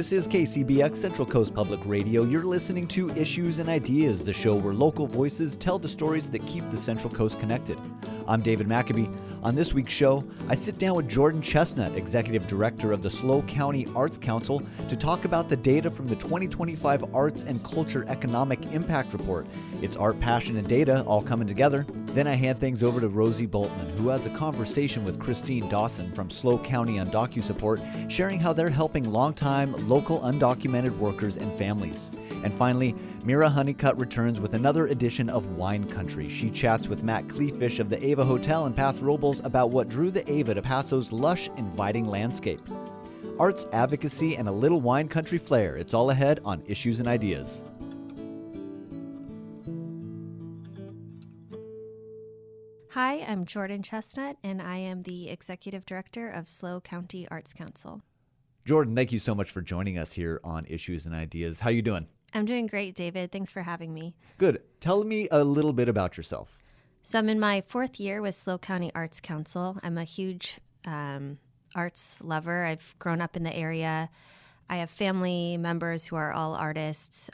This is KCBX Central Coast Public Radio. You're listening to Issues and Ideas, the show where local voices tell the stories that keep the Central Coast connected. I'm David McAbee. On this week's show, I sit down with Jordan Chesnut, Executive Director of the SLO County Arts Council, to talk about the data from the 2025 Arts and Culture Economic Impact Report. It's art, passion, and data all coming together. Then I hand things over to Rosie Boultman, who has a conversation with Christina Dawson from SLO County UndocuSupport, sharing how they're helping longtime local undocumented workers and families. And finally, Mira Honeycutt returns with another edition of Wine Country. She chats with Kleefisch of the Ava Hotel in Paso Robles about what drew the Ava to Paso's lush, inviting landscape. Arts, advocacy, and a little wine country flair. It's all ahead on Issues and Ideas. Hi, I'm Jordan Chesnut, and I am the Executive Director of SLO County Arts Council. Jordan, thank you so much for joining us here on Issues and Ideas. How you doing? I'm doing great, David. Thanks for having me. Good. Tell me a little bit about yourself. So I'm in my fourth year with SLO County Arts Council. I'm a huge arts lover. I've grown up in the area. I have family members who are all artists,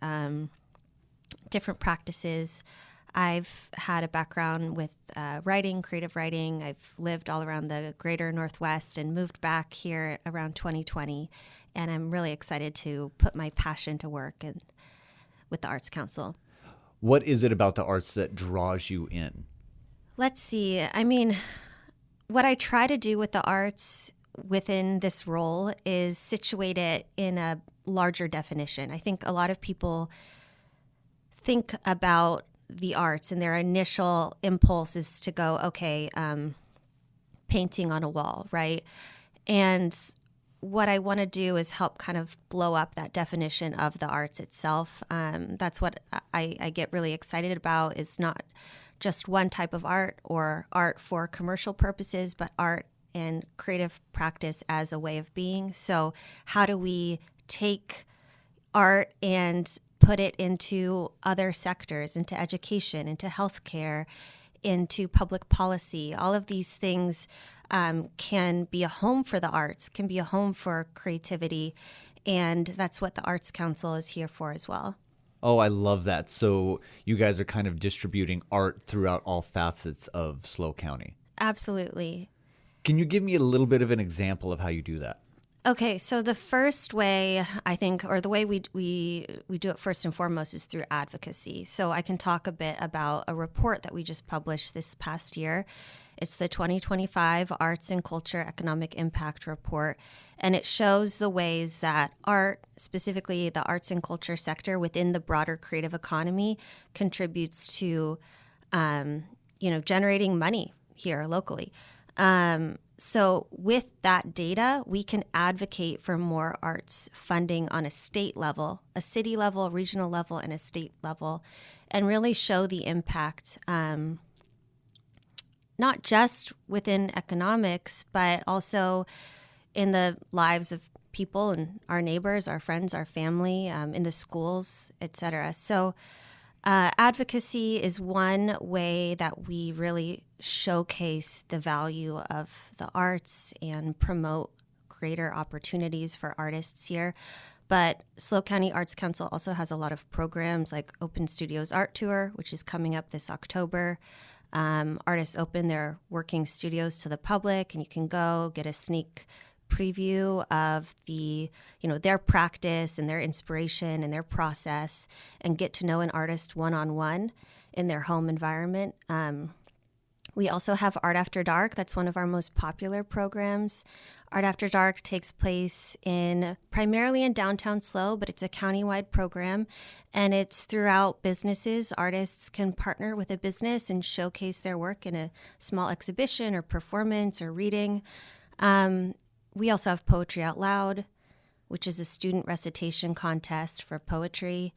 different practices. I've had a background with writing, creative writing. I've lived all around the greater Northwest and moved back here around 2020. And I'm really excited to put my passion to work with the Arts Council. What is it about the arts that draws you in? Let's see. I mean, what I try to do with the arts within this role is situate it in a larger definition. I think a lot of people think about the arts and their initial impulse is to go, okay, painting on a wall, right? And what I want to do is help kind of blow up that definition of the arts itself. That's what I get really excited about, is not just one type of art or art for commercial purposes, but art and creative practice as a way of being. So how do we take art and put it into other sectors, into education, into healthcare, into public policy? All of these things can be a home for the arts, can be a home for creativity, and that's what the Arts Council is here for as well. Oh, I love that. So you guys are kind of distributing art throughout all facets of SLO County. Absolutely. Can you give me a little bit of an example of how you do that? Okay, so the first way, I think, or the way we do it first and foremost, is through advocacy. So I can talk a bit about a report that we just published this past year. It's the 2025 Arts and Culture Economic Impact Report, and it shows the ways that art, specifically the arts and culture sector within the broader creative economy, contributes to, generating money here locally. So with that data, we can advocate for more arts funding on a state level, a city level, regional level, and a state level, and really show the impact, not just within economics, but also in the lives of people and our neighbors, our friends, our family, in the schools, et cetera. So advocacy is one way that we really showcase the value of the arts and promote greater opportunities for artists here. But SLO County Arts Council also has a lot of programs like Open Studios Art Tour, which is coming up this October. Artists open their working studios to the public, and you can go get a sneak preview of their practice and their inspiration and their process, and get to know an artist one-on-one in their home environment. We also have Art After Dark. That's one of our most popular programs. Art After Dark takes place primarily in downtown SLO, but it's a countywide program, and it's throughout businesses. Artists can partner with a business and showcase their work in a small exhibition or performance or reading. We also have Poetry Out Loud, which is a student recitation contest for poetry,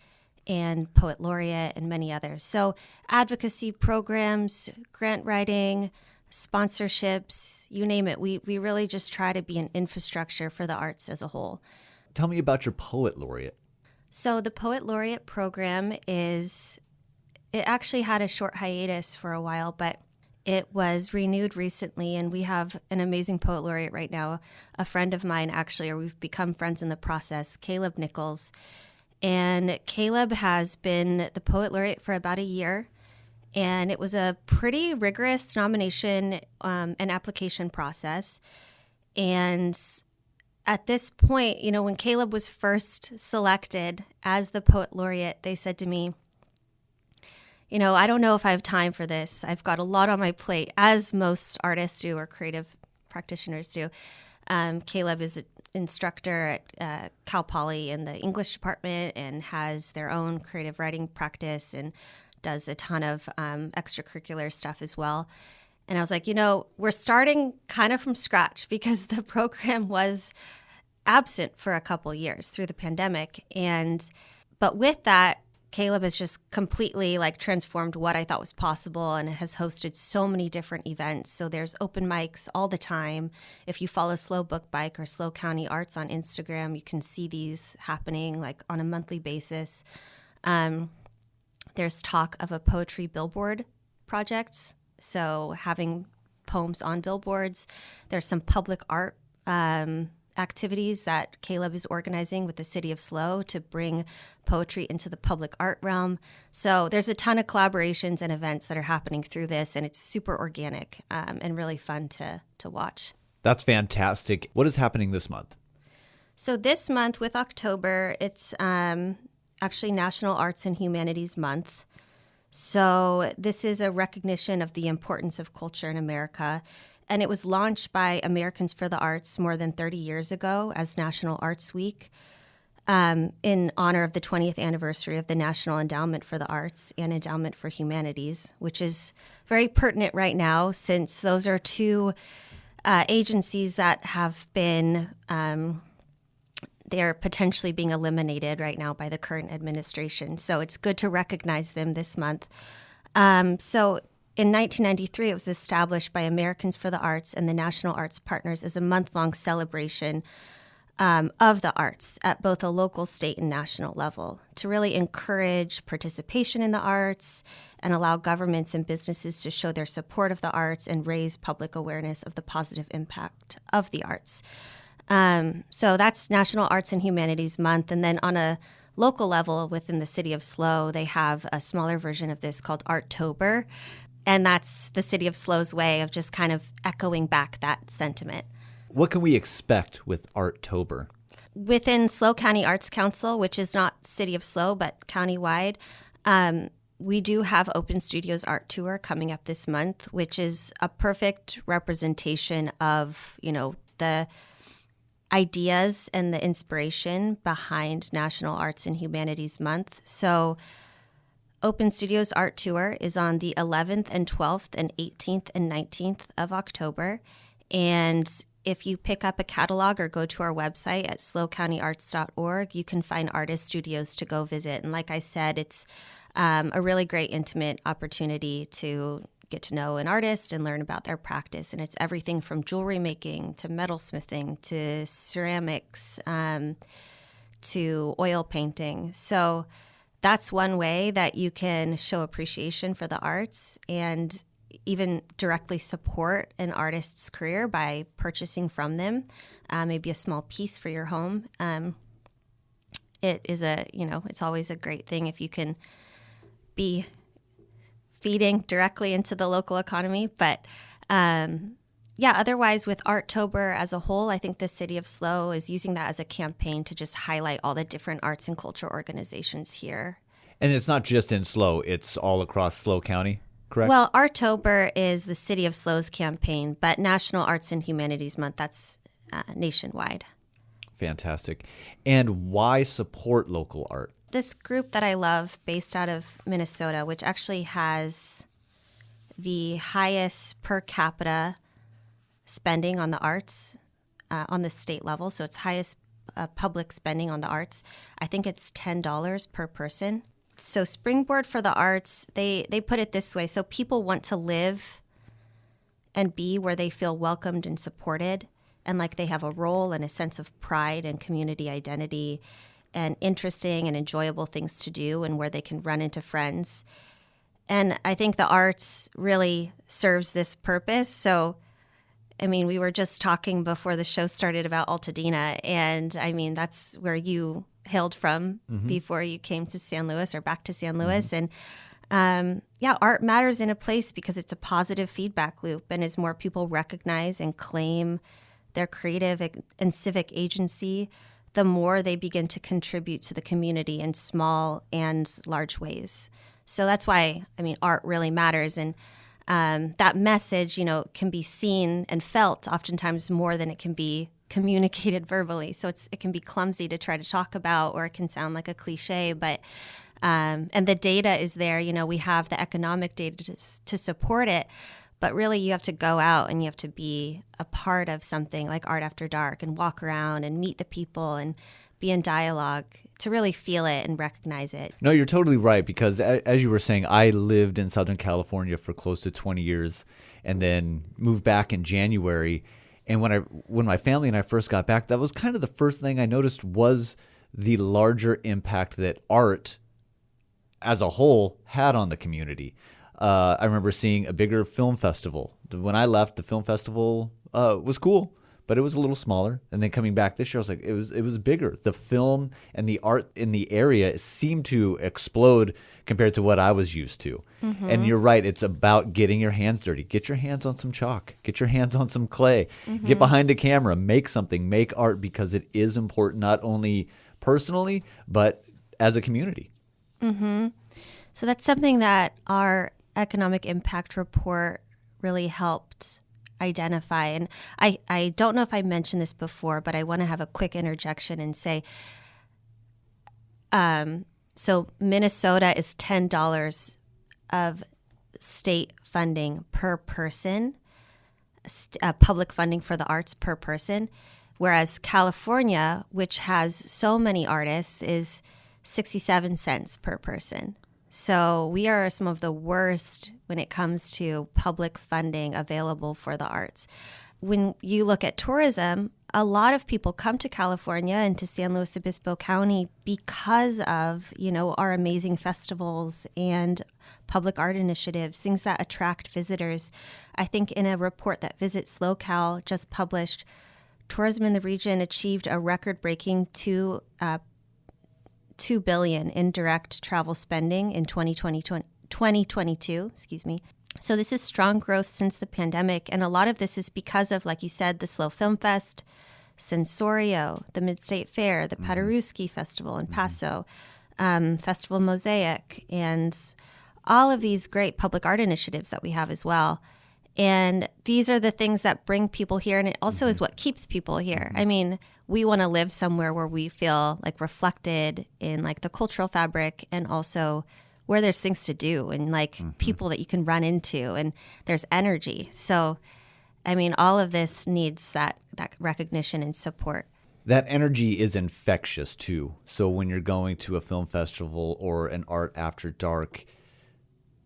and Poet Laureate, and many others. So advocacy programs, grant writing, sponsorships, you name it. We really just try to be an infrastructure for the arts as a whole. Tell me about your Poet Laureate. So the Poet Laureate program it actually had a short hiatus for a while, but It was renewed recently, and we have an amazing poet laureate right now, a friend of mine actually, or we've become friends in the process, Caleb Nichols. And Caleb has been the poet laureate for about a year, and it was a pretty rigorous nomination and application process. And at this point, when Caleb was first selected as the poet laureate, they said to me, I don't know if I have time for this. I've got a lot on my plate, as most artists do or creative practitioners do. Caleb is an instructor at Cal Poly in the English department and has their own creative writing practice and does a ton of extracurricular stuff as well. And I was like, we're starting kind of from scratch because the program was absent for a couple years through the pandemic. But with that, Caleb has just completely transformed what I thought was possible and has hosted so many different events. So there's open mics all the time. If you follow SLO Book Bike or SLO County Arts on Instagram, you can see these happening on a monthly basis. There's talk of a poetry billboard project, so having poems on billboards. There's some public art activities that Caleb is organizing with the city of SLO to bring poetry into the public art realm. So there's a ton of collaborations and events that are happening through this, and it's super organic and really fun to watch. That's fantastic. What is happening this month? So this month with October, it's actually National Arts and Humanities Month. So this is a recognition of the importance of culture in America. And it was launched by Americans for the Arts more than 30 years ago as National Arts Week in honor of the 20th anniversary of the National Endowment for the Arts and Endowment for Humanities, which is very pertinent right now since those are two agencies that have been, they're potentially being eliminated right now by the current administration. So it's good to recognize them this month. In 1993, it was established by Americans for the Arts and the National Arts Partners as a month-long celebration of the arts at both a local, state, and national level to really encourage participation in the arts and allow governments and businesses to show their support of the arts and raise public awareness of the positive impact of the arts. So that's National Arts and Humanities Month. And then on a local level within the city of SLO, they have a smaller version of this called Arttober. And that's the city of SLO's way of just kind of echoing back that sentiment. What can we expect with Arttober? Within SLO County Arts Council, which is not city of SLO, but countywide, we do have Open Studios Art Tour coming up this month, which is a perfect representation of, the ideas and the inspiration behind National Arts and Humanities Month. So Open Studios Art Tour is on the 11th and 12th and 18th and 19th of October. And if you pick up a catalog or go to our website at slocountyarts.org, you can find artist studios to go visit. And like I said, it's a really great intimate opportunity to get to know an artist and learn about their practice. And it's everything from jewelry making to metalsmithing to ceramics to oil painting. So that's one way that you can show appreciation for the arts and even directly support an artist's career by purchasing from them, maybe a small piece for your home. It is it's always a great thing if you can be feeding directly into the local economy. But otherwise with Arttober as a whole, I think the city of SLO is using that as a campaign to just highlight all the different arts and culture organizations here. And it's not just in SLO, it's all across SLO County, correct? Well, Arttober is the city of SLO's campaign, but National Arts and Humanities Month, that's nationwide. Fantastic. And why support local art? This group that I love, based out of Minnesota, which actually has the highest per capita spending on the arts on the state level. So it's highest public spending on the arts. I think it's $10 per person. So Springboard for the Arts, they put it this way. So people want to live and be where they feel welcomed and supported and like they have a role and a sense of pride and community identity and interesting and enjoyable things to do and where they can run into friends. And I think the arts really serves this purpose. So, I mean, we were just talking before the show started about Altadena, and I mean, that's where you hailed from before you came to San Luis or back to San Luis. And art matters in a place because it's a positive feedback loop. And as more people recognize and claim their creative and civic agency, the more they begin to contribute to the community in small and large ways. So that's why, I mean, art really matters. And that message, can be seen and felt oftentimes more than it can be communicated verbally. So it can be clumsy to try to talk about, or it can sound like a cliche, but and the data is there. We have the economic data to support it, but really you have to go out and you have to be a part of something like Art After Dark and walk around and meet the people and be in dialogue to really feel it and recognize it. No, you're totally right, because as you were saying, I lived in Southern California for close to 20 years and then moved back in January. And when my family and I first got back, that was kind of the first thing I noticed was the larger impact that art as a whole had on the community. I remember seeing a bigger film festival. When I left, the film festival was cool, but it was a little smaller. And then coming back this year, I was like, it was bigger. The film and the art in the area seemed to explode compared to what I was used to. Mm-hmm. And you're right, it's about getting your hands dirty. Get your hands on some chalk. Get your hands on some clay. Mm-hmm. Get behind a camera. Make something. Make art, because it is important not only personally, but as a community. Mm-hmm. So that's something that our economic impact report really helped identify. And I don't know if I mentioned this before, but I want to have a quick interjection and say, so Minnesota is $10 of state funding per person, public funding for the arts per person, whereas California, which has so many artists, is 67 cents per person. So we are some of the worst when it comes to public funding available for the arts. When you look at tourism, a lot of people come to California and to San Luis Obispo County because of, our amazing festivals and public art initiatives, things that attract visitors. I think in a report that Visit SLO Cal just published, tourism in the region achieved a record-breaking $2 billion in direct travel spending in 2022. So this is strong growth since the pandemic, and a lot of this is because of, like you said, the SLO Film Fest, Sensorio, the Mid-State Fair, the Paderewski Festival in Paso, Festival Mosaic, and all of these great public art initiatives that we have as well. And these are the things that bring people here, and it also is what keeps people here. I mean, we want to live somewhere where we feel like reflected in like the cultural fabric, and also where there's things to do and like people that you can run into, and there's energy. So, I mean, all of this needs that recognition and support. That energy is infectious too. So when you're going to a film festival or an Art After Dark,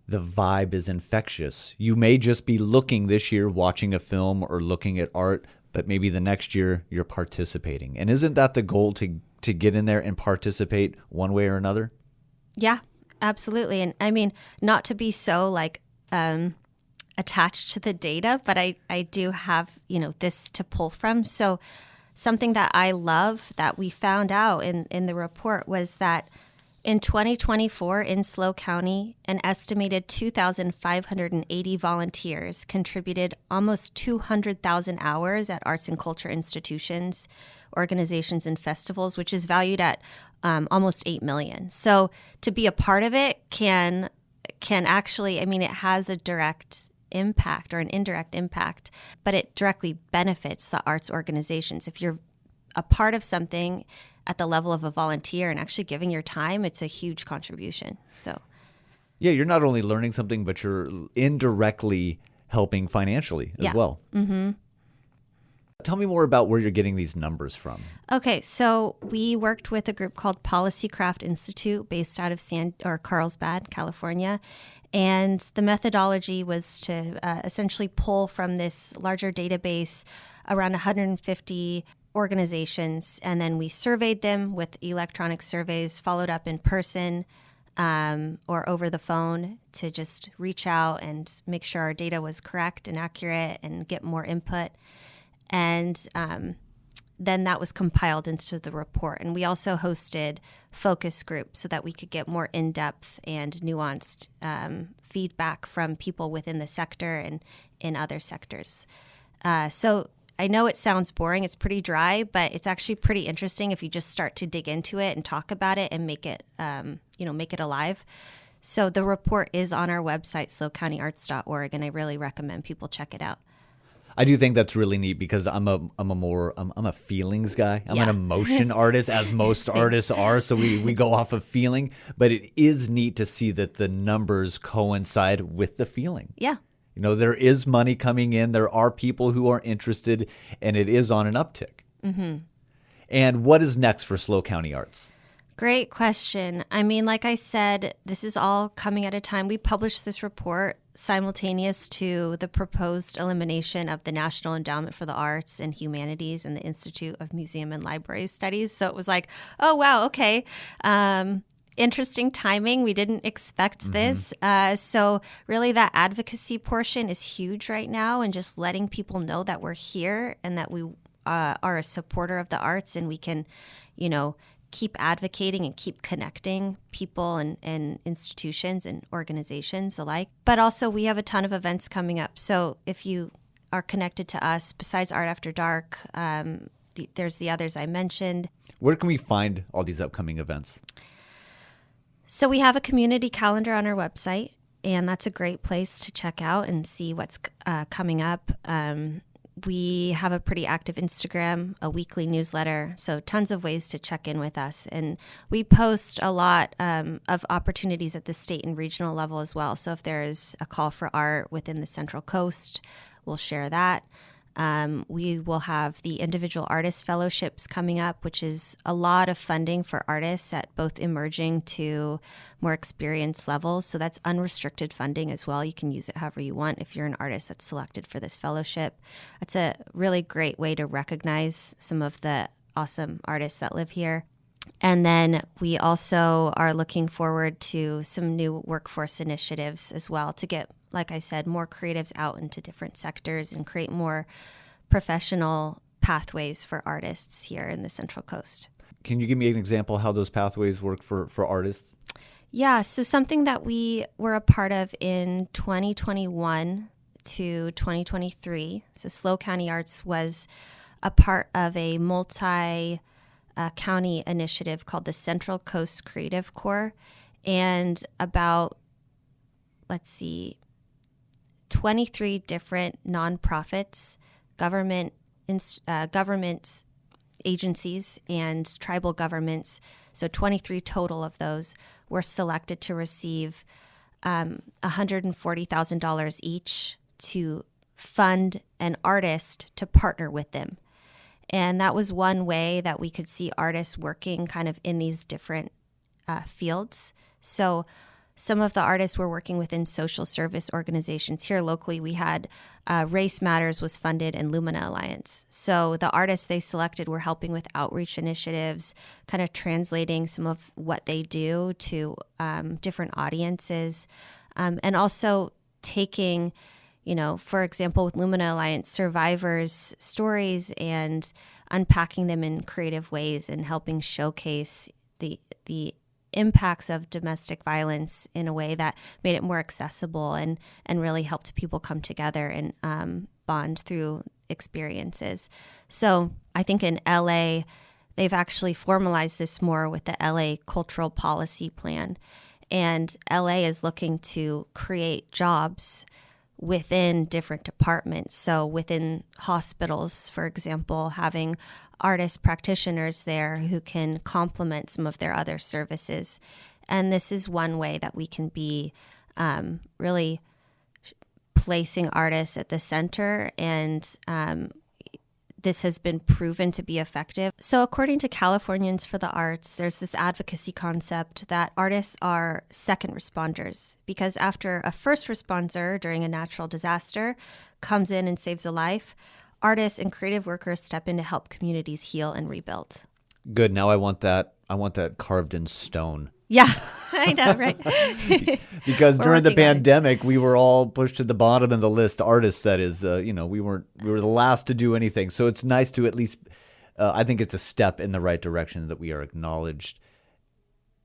the vibe is infectious. You may just be looking this year, watching a film or looking at art, but maybe the next year you're participating. And isn't that the goal, to get in there and participate one way or another? Yeah, absolutely. And I mean, not to be so like attached to the data, but I do have, this to pull from. So something that I love that we found out in the report was that in 2024 in SLO County, an estimated 2,580 volunteers contributed almost 200,000 hours at arts and culture institutions, organizations, and festivals, which is valued at almost $8 million. So to be a part of it can actually, I mean, it has a direct impact or an indirect impact, but it directly benefits the arts organizations. If you're a part of something at the level of a volunteer and actually giving your time, it's a huge contribution. So, yeah, you're not only learning something, but you're indirectly helping financially as well. Mm-hmm. Tell me more about where you're getting these numbers from. Okay, so we worked with a group called Policy Craft Institute based out of Carlsbad, California. And the methodology was to essentially pull from this larger database around 150 organizations, and then we surveyed them with electronic surveys, followed up in person, or over the phone to just reach out and make sure our data was correct and accurate and get more input. And then that was compiled into the report. And we also hosted focus groups so that we could get more in-depth and nuanced feedback from people within the sector and in other sectors. So I know it sounds boring. It's pretty dry, but it's actually pretty interesting if you just start to dig into it and talk about it and make it, make it alive. So the report is on our website, slocountyarts.org, and I really recommend people check it out. I do think that's really neat because I'm a feelings guy. I'm an emotion artist, as most artists are. So we go off of feeling, but it is neat to see that the numbers coincide with the feeling. Yeah. There is money coming in. There are people who are interested, and it is on an uptick. Mm-hmm. And what is next for SLO County Arts? Great question. I mean, like I said, this is all coming at a time. We published this report simultaneous to the proposed elimination of the National Endowment for the Arts and Humanities and the Institute of Museum and Library Studies. So it was like, oh, wow, okay. Interesting timing. We didn't expect this. So really that advocacy portion is huge right now, and just letting people know that we're here and that we are a supporter of the arts, and we can, keep advocating and keep connecting people and institutions and organizations alike. But also we have a ton of events coming up. So if you are connected to us, besides Art After Dark, there's the others I mentioned. Where can we find all these upcoming events? So we have a community calendar on our website, and that's a great place to check out and see what's coming up. We have a pretty active Instagram, a weekly newsletter, so tons of ways to check in with us. And we post a lot of opportunities at the state and regional level as well. So if there's a call for art within the Central Coast, we'll share that. We will have the individual artist fellowships coming up, which is a lot of funding for artists at both emerging to more experienced levels. So that's unrestricted funding as well. You can use it however you want if you're an artist that's selected for this fellowship. It's a really great way to recognize some of the awesome artists that live here. And then we also are looking forward to some new workforce initiatives as well to get, like I said, more creatives out into different sectors and create more professional pathways for artists here in the Central Coast. Can you give me an example how those pathways work for artists? Yeah, so something that we were a part of in 2021 to 2023. So SLO County Arts was a part of a multi-county initiative called the Central Coast Creative Corps. And about, 23 different nonprofits, government agencies, and tribal governments, so 23 total of those, were selected to receive $140,000 each to fund an artist to partner with them. And that was one way that we could see artists working kind of in these different fields. So some of the artists were working within social service organizations. Here locally, we had Race Matters was funded and Lumina Alliance. So the artists they selected were helping with outreach initiatives, kind of translating some of what they do to different audiences, and also taking, for example, with Lumina Alliance, survivors' stories and unpacking them in creative ways and helping showcase the impacts of domestic violence in a way that made it more accessible and really helped people come together and bond through experiences. So I think in LA, they've actually formalized this more with the LA Cultural Policy Plan. And LA is looking to create jobs within different departments. So within hospitals, for example, having artist practitioners there who can complement some of their other services. And this is one way that we can be really placing artists at the center, and this has been proven to be effective. So according to Californians for the Arts, there's this advocacy concept that artists are second responders, because after a first responder during a natural disaster comes in and saves a life, artists and creative workers step in to help communities heal and rebuild. Good. Now I want that carved in stone Yeah, I know, right? Because We're during the working on it. pandemic, we were all pushed to the bottom of the list. Artists, that is, we were the last to do anything. So it's nice to at least, I think it's a step in the right direction that we are acknowledged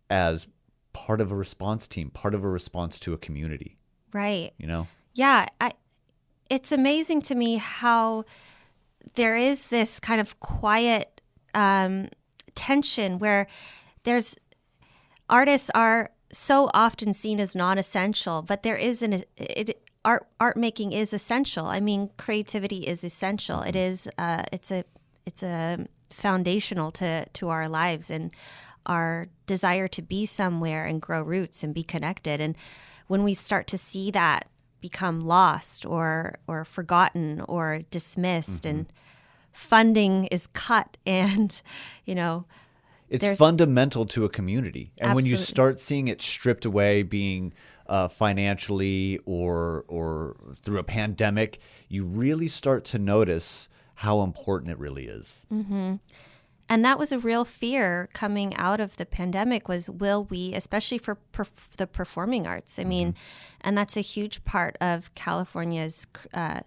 as part of a response team, part of a response to a community. Right. Yeah. It's amazing to me how there is this kind of quiet tension where artists are so often seen as non-essential, but there is art making is essential. I mean, creativity is essential. It is it's a foundational to our lives and our desire to be somewhere and grow roots and be connected. And when we start to see that become lost or forgotten or dismissed, and funding is cut, and it's fundamental to a community. And when you Absolutely. start seeing it stripped away, being financially or through a pandemic, you really start to notice how important it really is. And that was a real fear coming out of the pandemic was, will we, especially for the performing arts, I mean, and that's a huge part of California's,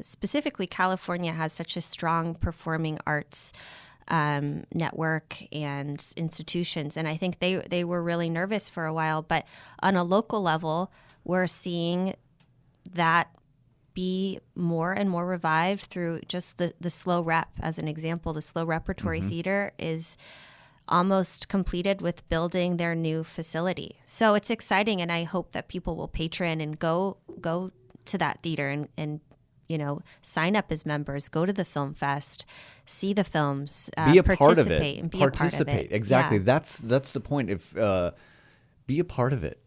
specifically California has such a strong performing arts network and institutions. And I think they were really nervous for a while. But on a local level, we're seeing that be more and more revived through just the SLO Rep. As an example, the SLO Repertory Theater is almost completed with building their new facility. So it's exciting, and I hope that people will patron and go to that theater and sign up as members, go to the film fest, see the films, Be a part of participate, it. and be a part of it. Exactly. Yeah. That's the point. Be a part of it.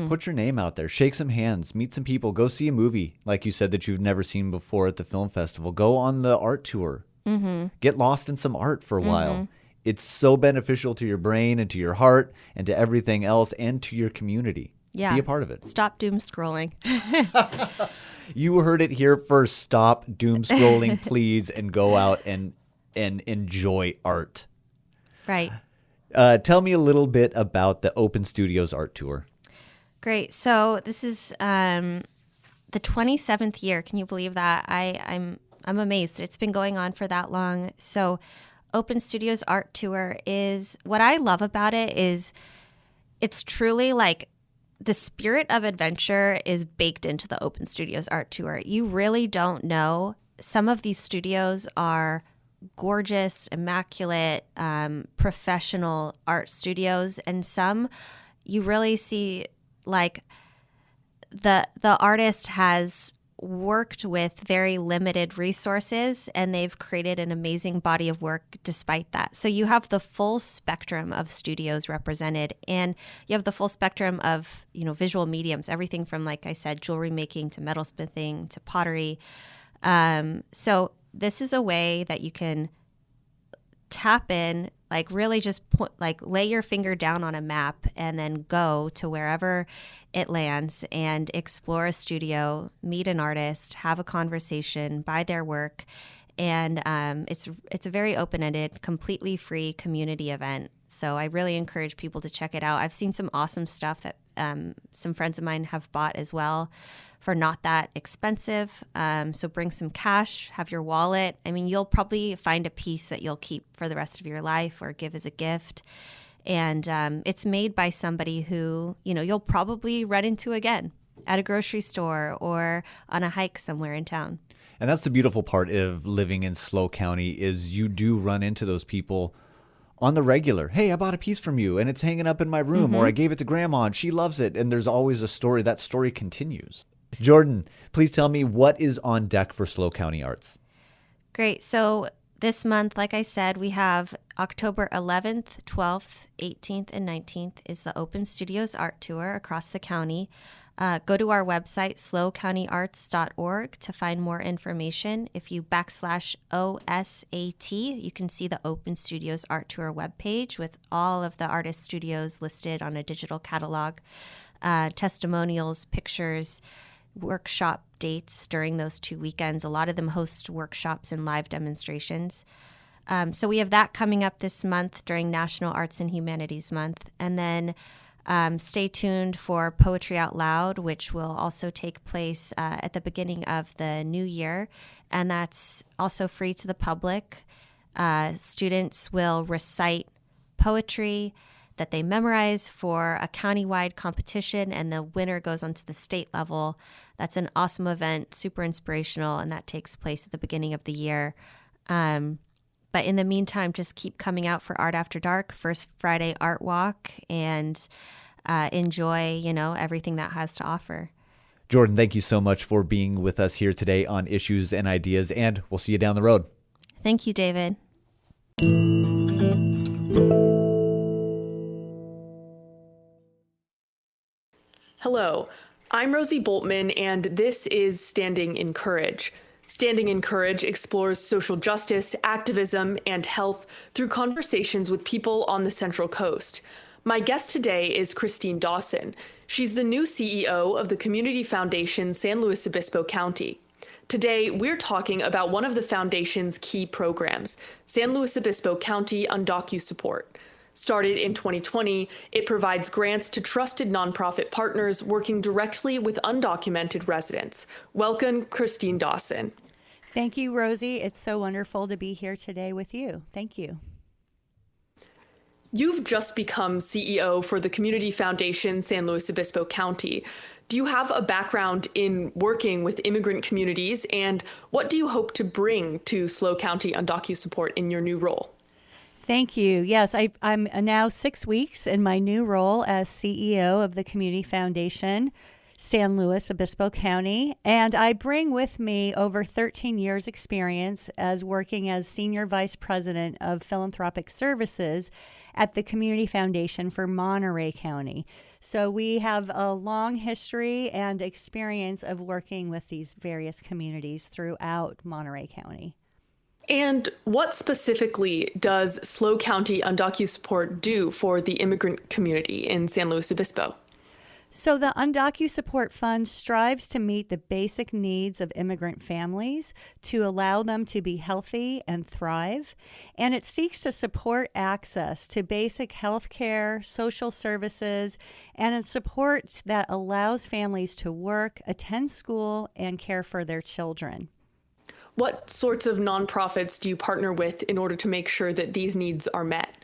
Put your name out there. Shake some hands. Meet some people. Go see a movie, like you said, that you've never seen before at the film festival. Go on the art tour. Get lost in some art for a while. It's so beneficial to your brain and to your heart and to everything else and to your community. Yeah. Be a part of it. Stop doom scrolling. You heard it here first. Stop doom scrolling, please, and go out and enjoy art. Right. Tell me a little bit about the Open Studios Art Tour. Great. So this is the 27th year. Can you believe that? I'm amazed that it's been going on for that long. So Open Studios Art Tour is, what I love about it is it's truly like the spirit of adventure is baked into the Open Studios Art Tour. You really don't know. Some of these studios are gorgeous, immaculate, professional art studios, and some you really see like the artist has worked with very limited resources, and they've created an amazing body of work despite that. So you have the full spectrum of studios represented, and you have the full spectrum of visual mediums, everything from, like I said, jewelry making to metalsmithing to pottery. So this is a way that you can tap in, like really just lay your finger down on a map and then go to wherever it lands and explore a studio, meet an artist, have a conversation, buy their work. And it's a very open-ended, completely free community event. So I really encourage people to check it out. I've seen some awesome stuff that some friends of mine have bought as well for not that expensive. So bring some cash, have your wallet. I mean, you'll probably find a piece that you'll keep for the rest of your life or give as a gift. And it's made by somebody who, you'll probably run into again at a grocery store or on a hike somewhere in town. And that's the beautiful part of living in SLO County is you do run into those people on the regular. Hey, I bought a piece from you and it's hanging up in my room, or I gave it to grandma and she loves it. And there's always a story. That story continues. Jordan, please tell me what is on deck for SLO County Arts. Great. So this month, like I said, we have October 11th, 12th, 18th, and 19th is the Open Studios Art Tour across the county. Go to our website, slocountyarts.org, to find more information. If you /OSAT, you can see the Open Studios Art Tour webpage with all of the artist studios listed on a digital catalog, testimonials, pictures, workshop dates during those 2 weekends. A lot of them host workshops and live demonstrations. So we have that coming up this month during National Arts and Humanities Month. And then Stay tuned for Poetry Out Loud, which will also take place at the beginning of the new year, and that's also free to the public. Students will recite poetry that they memorize for a countywide competition, and the winner goes on to the state level. That's an awesome event, super inspirational, and that takes place at the beginning of the year. But in the meantime, just keep coming out for Art After Dark, First Friday Art Walk, and enjoy, everything that has to offer. Jordan, thank you so much for being with us here today on Issues and Ideas, and we'll see you down the road. Thank you, David. Hello, I'm Rosie Boultman, and this is Standing in Courage. Standing in Courage explores social justice, activism, and health through conversations with people on the Central Coast. My guest today is Christina Dawson. She's the new CEO of the Community Foundation San Luis Obispo County. Today, we're talking about one of the foundation's key programs, San Luis Obispo County UndocuSupport. Started in 2020, it provides grants to trusted nonprofit partners working directly with undocumented residents. Welcome, Christina Dawson. Thank you, Rosie. It's so wonderful to be here today with you. Thank you. You've just become CEO for the Community Foundation San Luis Obispo County. Do you have a background in working with immigrant communities, and what do you hope to bring to SLO County UndocuSupport in your new role? Thank you. Yes, I'm now 6 weeks in my new role as CEO of the Community Foundation, San Luis Obispo County, and I bring with me over 13 years experience as working as Senior Vice President of Philanthropic Services at the Community Foundation for Monterey County. So we have a long history and experience of working with these various communities throughout Monterey County. And what specifically does SLO County UndocuSupport do for the immigrant community in San Luis Obispo? So the UndocuSupport Fund strives to meet the basic needs of immigrant families to allow them to be healthy and thrive. And it seeks to support access to basic health care, social services, and a support that allows families to work, attend school, and care for their children. What sorts of nonprofits do you partner with in order to make sure that these needs are met?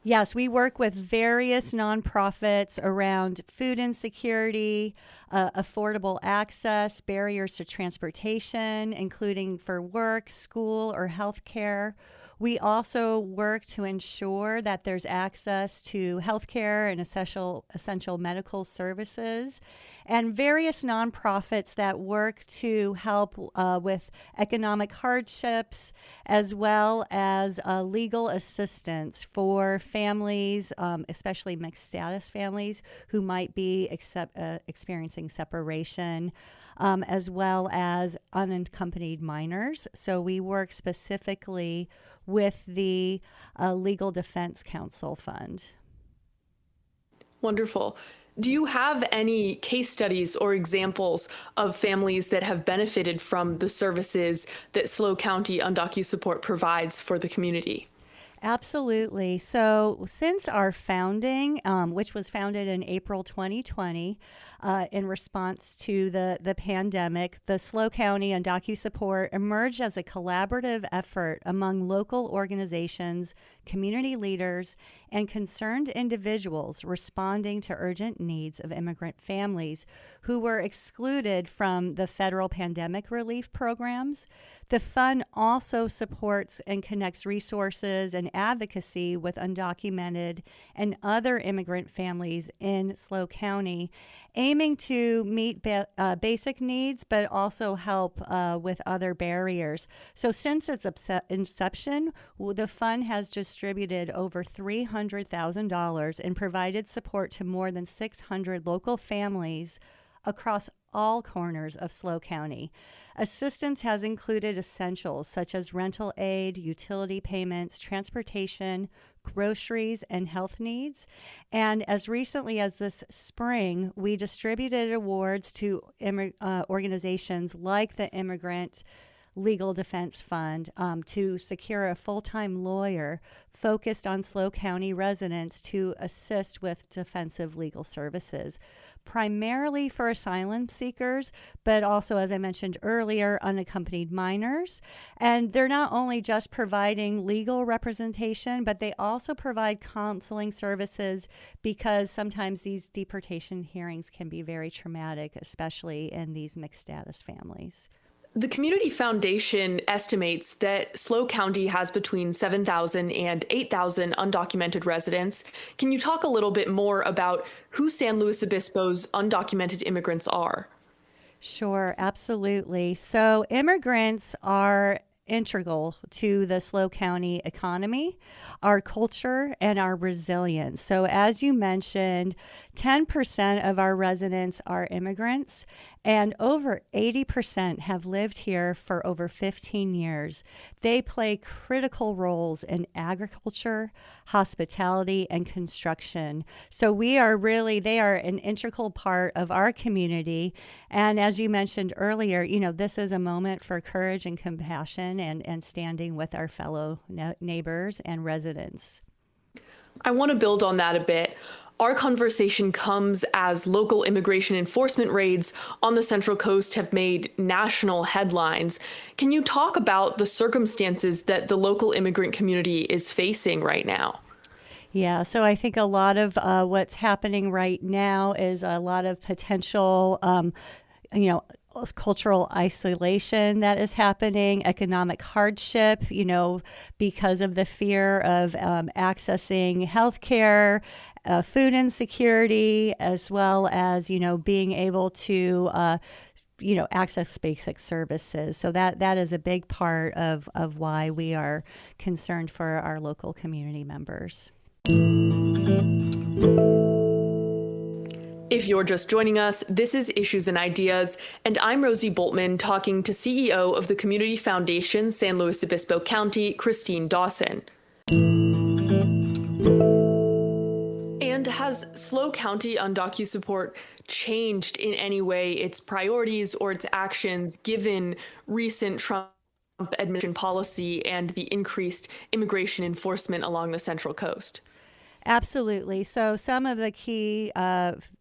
Yes, we work with various nonprofits around food insecurity, affordable access, barriers to transportation, including for work, school, or health care. We also work to ensure that there's access to healthcare and essential medical services, and various nonprofits that work to help with economic hardships, as well as legal assistance for families, especially mixed status families who might be experiencing separation, as well as unaccompanied minors. So we work specifically with the Legal Defense Council Fund. Wonderful. Do you have any case studies or examples of families that have benefited from the services that SLO County UndocuSupport provides for the community? Absolutely. So since our founding, which was founded in April 2020, in response to the pandemic, the SLO County UndocuSupport emerged as a collaborative effort among local organizations, community leaders, and concerned individuals responding to urgent needs of immigrant families who were excluded from the federal pandemic relief programs. The fund also supports and connects resources and advocacy with undocumented and other immigrant families in SLO County, aiming to meet basic needs, but also help with other barriers. So since its inception, the fund has distributed over $300,000 and provided support to more than 600 local families across all corners of SLO County. Assistance has included essentials such as rental aid, utility payments, transportation, groceries, and health needs. And as recently as this spring, we distributed awards to organizations like the Immigrant legal defense fund to secure a full-time lawyer focused on SLO County residents to assist with defensive legal services, primarily for asylum seekers, but also, as I mentioned earlier, unaccompanied minors. And they're not only just providing legal representation, but they also provide counseling services, because sometimes these deportation hearings can be very traumatic, especially in these mixed status families. The Community Foundation estimates that SLO County has between 7,000 and 8,000 undocumented residents. Can you talk a little bit more about who San Luis Obispo's undocumented immigrants are? Sure, absolutely. So immigrants are integral to the SLO County economy, our culture, and our resilience. So as you mentioned, 10% of our residents are immigrants, and over 80% have lived here for over 15 years. They play critical roles in agriculture, hospitality, and construction. So they are an integral part of our community. And as you mentioned earlier, this is a moment for courage and compassion and standing with our fellow neighbors and residents. I want to build on that a bit. Our conversation comes as local immigration enforcement raids on the Central Coast have made national headlines. Can you talk about the circumstances that the local immigrant community is facing right now? Yeah, so I think a lot of what's happening right now is a lot of potential, cultural isolation that is happening, economic hardship, because of the fear of accessing healthcare, food insecurity, as well as, being able to, access basic services. So that is a big part of why we are concerned for our local community members. If you're just joining us, this is Issues and Ideas, and I'm Rosie Boultman talking to CEO of the Community Foundation, San Luis Obispo County, Christina Dawson. And has SLO County UndocuSupport changed in any way its priorities or its actions given recent Trump administration policy and the increased immigration enforcement along the Central Coast? Absolutely. So some of the key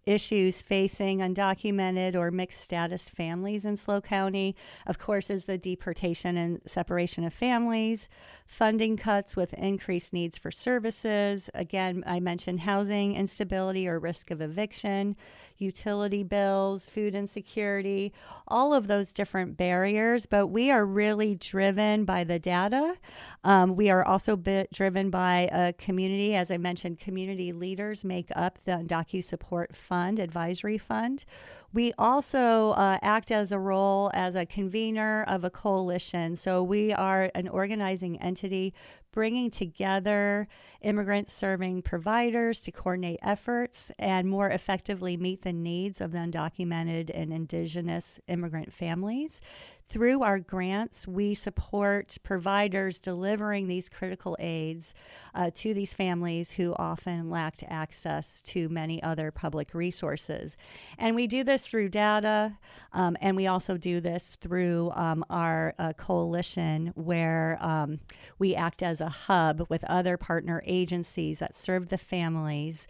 issues facing undocumented or mixed status families in SLO County, of course, is the deportation and separation of families, funding cuts with increased needs for services. Again, I mentioned housing instability or risk of eviction, utility bills, food insecurity, all of those different barriers. But we are really driven by the data. We are also driven by a community. As I mentioned, community leaders make up the UndocuSupport Fund, Advisory Fund. We also act as a role as a convener of a coalition. So we are an organizing entity bringing together immigrant-serving providers to coordinate efforts and more effectively meet the needs of the undocumented and indigenous immigrant families. Through our grants, we support providers delivering these critical aids to these families who often lacked access to many other public resources. And we do this through data, and we also do this through our coalition where we act as a hub with other partner agencies that serve the families.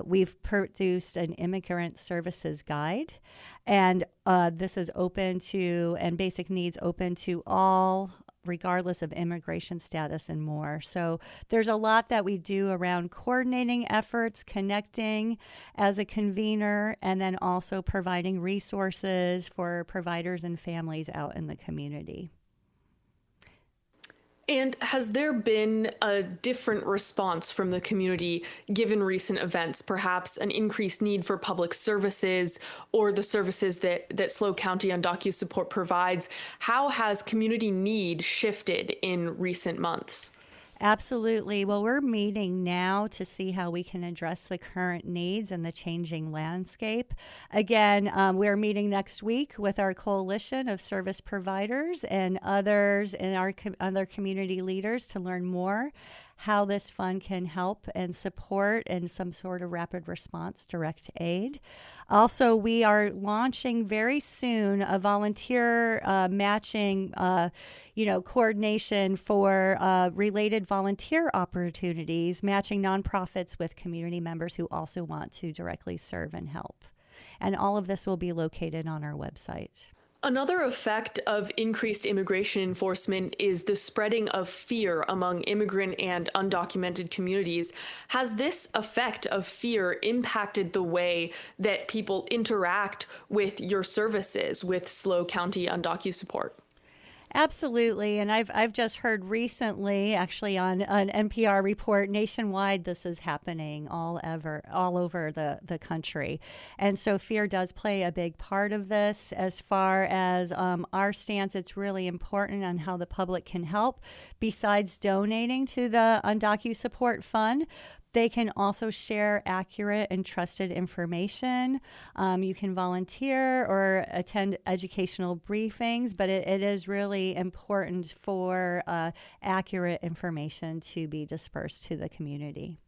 We've produced an immigrant services guide, and this is open to, and basic needs open to all, regardless of immigration status and more. So there's a lot that we do around coordinating efforts, connecting as a convener, and then also providing resources for providers and families out in the community. And has there been a different response from the community given recent events, perhaps an increased need for public services or the services that SLO County UndocuSupport provides? How has community need shifted in recent months? Absolutely. Well, we're meeting now to see how we can address the current needs and the changing landscape. Again, we're meeting next week with our coalition of service providers and others and our other community leaders to learn more how this fund can help and support in some sort of rapid response direct aid. Also, we are launching very soon a volunteer matching, coordination for related volunteer opportunities, matching nonprofits with community members who also want to directly serve and help. And all of this will be located on our website. Another effect of increased immigration enforcement is the spreading of fear among immigrant and undocumented communities. Has this effect of fear impacted the way that people interact with your services with SLO County UndocuSupport? Absolutely. And I've just heard recently, actually on an NPR report, nationwide, this is happening all over the country. And so fear does play a big part of this. As far as our stance, it's really important on how the public can help. Besides donating to the UndocuSupport Fund, they can also share accurate and trusted information. You can volunteer or attend educational briefings, but it is really important for accurate information to be dispersed to the community.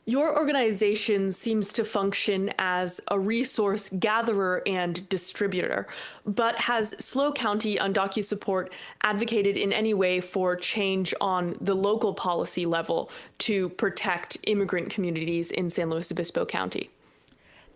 Your organization seems to function as a resource gatherer and distributor, but has SLO County UndocuSupport advocated in any way for change on the local policy level to protect immigrant communities in San Luis Obispo County?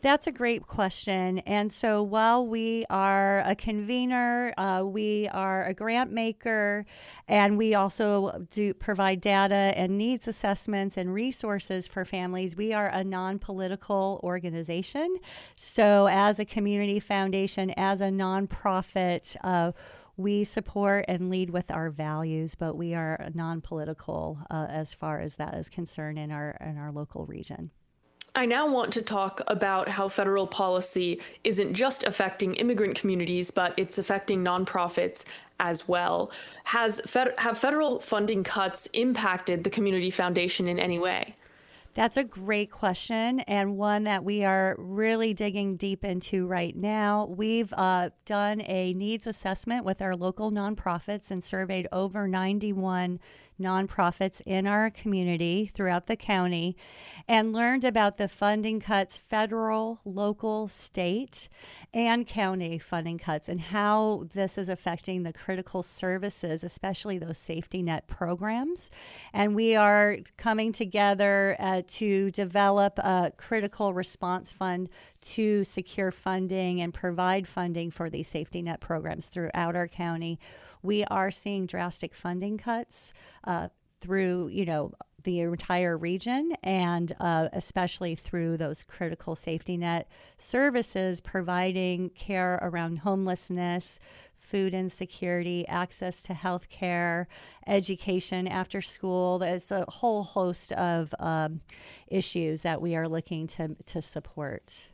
That's a great question. And so while we are a convener, we are a grant maker, and we also do provide data and needs assessments and resources for families, we are a non-political organization. So as a community foundation, as a nonprofit, we support and lead with our values, but we are non-political as far as that is concerned in our local region. I now want to talk about how federal policy isn't just affecting immigrant communities, but it's affecting nonprofits as well. Have federal funding cuts impacted the Community Foundation in any way? That's a great question, and one that we are really digging deep into right now. We've done a needs assessment with our local nonprofits and surveyed over 91 nonprofits in our community throughout the county and learned about the funding cuts, federal, local, state, and county funding cuts, and how this is affecting the critical services, especially those safety net programs. And we are coming together to develop a critical response fund to secure funding and provide funding for these safety net programs throughout our county. We are seeing drastic funding cuts through, the entire region, and especially through those critical safety net services, providing care around homelessness, food insecurity, access to health care, education after school. There's a whole host of issues that we are looking to support.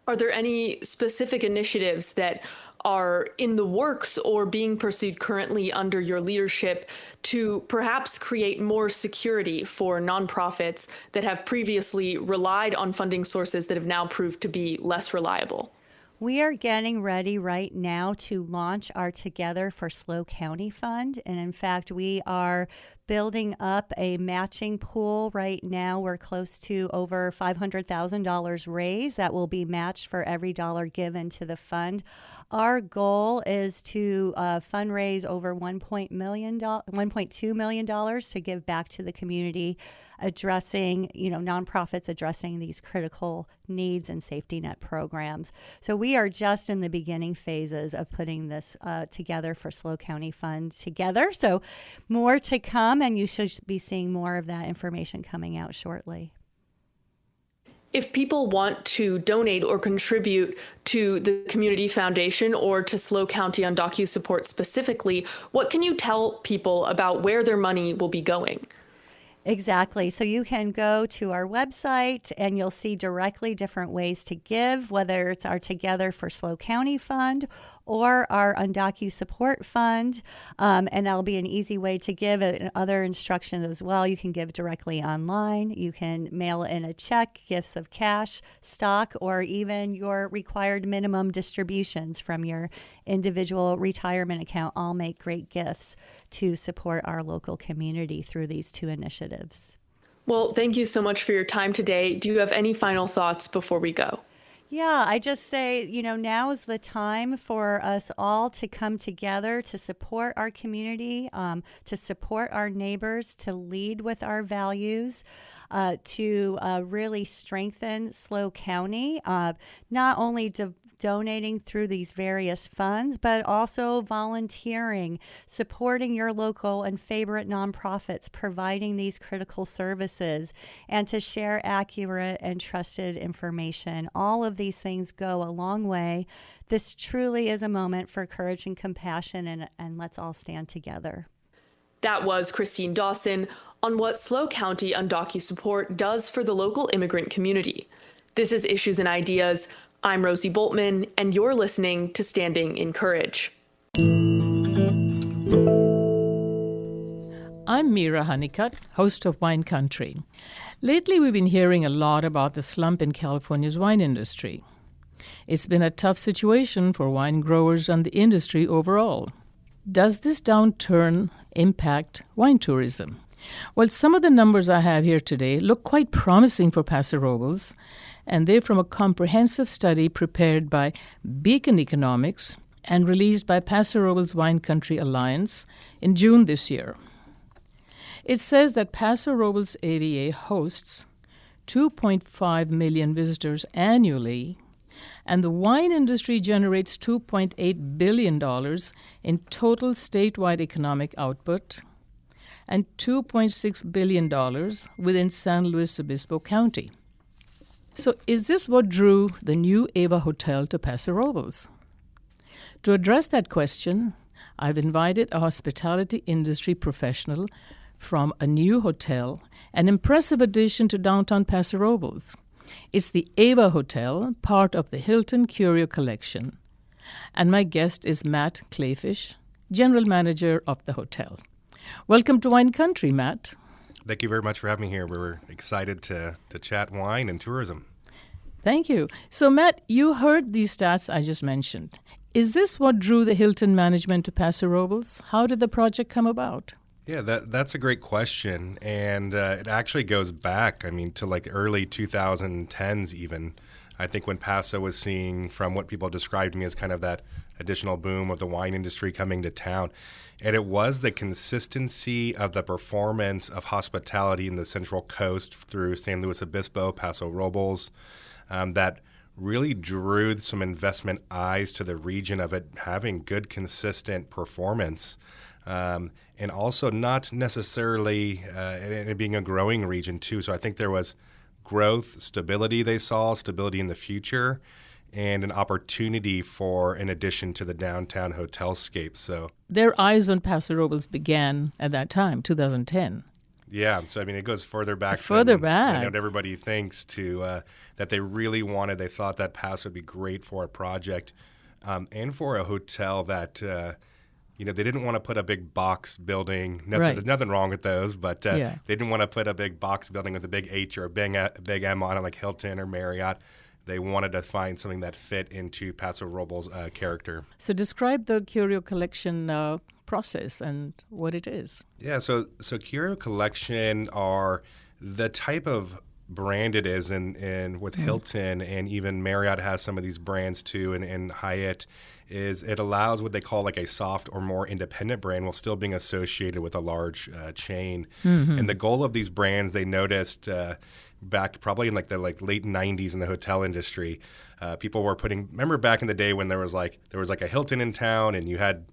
Are there any specific initiatives that are in the works or being pursued currently under your leadership to perhaps create more security for nonprofits that have previously relied on funding sources that have now proved to be less reliable? We are getting ready right now to launch our Together for SLO County Fund. And in fact, we are building up a matching pool right now. We're close to over $500,000 raised that will be matched for every dollar given to the fund. Our goal is to fundraise over $1.2 million to give back to the community, addressing, nonprofits addressing these critical needs and safety net programs. So we are just in the beginning phases of putting this Together for SLO County Fund together. So more to come, and you should be seeing more of that information coming out shortly. If people want to donate or contribute to the Community Foundation or to SLO County UndocuSupport specifically, what can you tell people about where their money will be going? Exactly. So you can go to our website and you'll see directly different ways to give, whether it's our Together for SLO County Fund or our UndocuSupport fund, and that'll be an easy way to give. And other instructions as well. You can give directly online. You can mail in a check, gifts of cash, stock, or even your required minimum distributions from your individual retirement account. All make great gifts to support our local community through these two initiatives. Well, thank you so much for your time today. Do you have any final thoughts before we go? Yeah, I just say, now is the time for us all to come together to support our community, to support our neighbors, to lead with our values, to really strengthen SLO County, not only donating through these various funds, but also volunteering, supporting your local and favorite nonprofits, providing these critical services, and to share accurate and trusted information. All of these things go a long way. This truly is a moment for courage and compassion, and let's all stand together. That was Christina Dawson on what SLO County UndocuSupport does for the local immigrant community. This is Issues and Ideas. I'm Rosie Boultman, and you're listening to Standing in Courage. I'm Mira Honeycutt, host of Wine Country. Lately, we've been hearing a lot about the slump in California's wine industry. It's been a tough situation for wine growers and the industry overall. Does this downturn impact wine tourism? Well, some of the numbers I have here today look quite promising for Paso Robles, and they're from a comprehensive study prepared by Beacon Economics and released by Paso Robles Wine Country Alliance in June this year. It says that Paso Robles AVA hosts 2.5 million visitors annually, and the wine industry generates $2.8 billion in total statewide economic output and $2.6 billion within San Luis Obispo County. So is this what drew the new Ava Hotel to Paso Robles? To address that question, I've invited a hospitality industry professional from a new hotel, an impressive addition to downtown Paso Robles. It's the Ava Hotel, part of the Hilton Curio Collection. And my guest is Matt Kleefisch, general manager of the hotel. Welcome to Wine Country, Matt. Thank you very much for having me here. We're excited to chat wine and tourism. Thank you. So, Matt, you heard these stats I just mentioned. Is this what drew the Hilton management to Paso Robles? How did the project come about? Yeah, that's a great question. And it actually goes back, to like early 2010s even. I think when Paso was seeing, from what people described to me as kind of that additional boom of the wine industry coming to town. And it was the consistency of the performance of hospitality in the Central Coast through San Luis Obispo, Paso Robles, that really drew some investment eyes to the region of it having good, consistent performance. And also not necessarily and it being a growing region too. So I think there was growth, stability they saw, stability in the future, and an opportunity for an addition to the downtown hotelscape. So their eyes on Paso Robles began at that time, 2010. Yeah, so it goes further back. Further back. I know what everybody thinks to that they really wanted. They thought that Paso would be great for a project and for a hotel that they didn't want to put a big box building. There's nothing wrong with those, but they didn't want to put a big box building with a big H or a big M on it like Hilton or Marriott. They wanted to find something that fit into Paso Robles' character. So describe the Curio Collection process and what it is. Yeah, so Curio Collection are the type of brand it is, and with Hilton and even Marriott has some of these brands too, and Hyatt, is it allows what they call like a soft or more independent brand while still being associated with a large chain. Mm-hmm. And the goal of these brands, they noticed back probably in the late 90s in the hotel industry, people were remember back in the day when there was like a Hilton in town and you had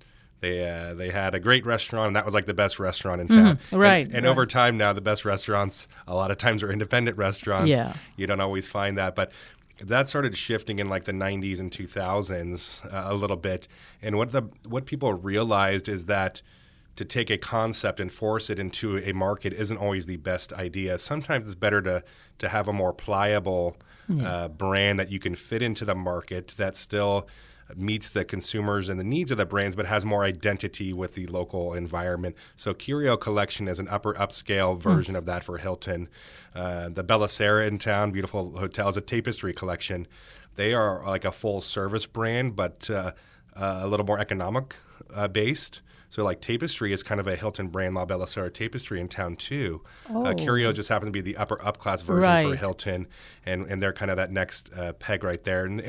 They had a great restaurant, and that was like the best restaurant in town. Right. And over time now, the best restaurants a lot of times are independent restaurants. Yeah. You don't always find that. But that started shifting in like the 90s and 2000s a little bit. And what people realized is that to take a concept and force it into a market isn't always the best idea. Sometimes it's better to have a more pliable brand that you can fit into the market that still meets the consumers and the needs of the brands, but has more identity with the local environment. So Curio Collection is an upper upscale version of that for Hilton. The Bella Sera in town, beautiful hotel, is a tapestry collection. They are like a full service brand, but a little more economic based. So like Tapestry is kind of a Hilton brand, La Bella Sera Tapestry in town too. Curio just happens to be the upper upclass version for Hilton, and they're kind of that next peg right there. And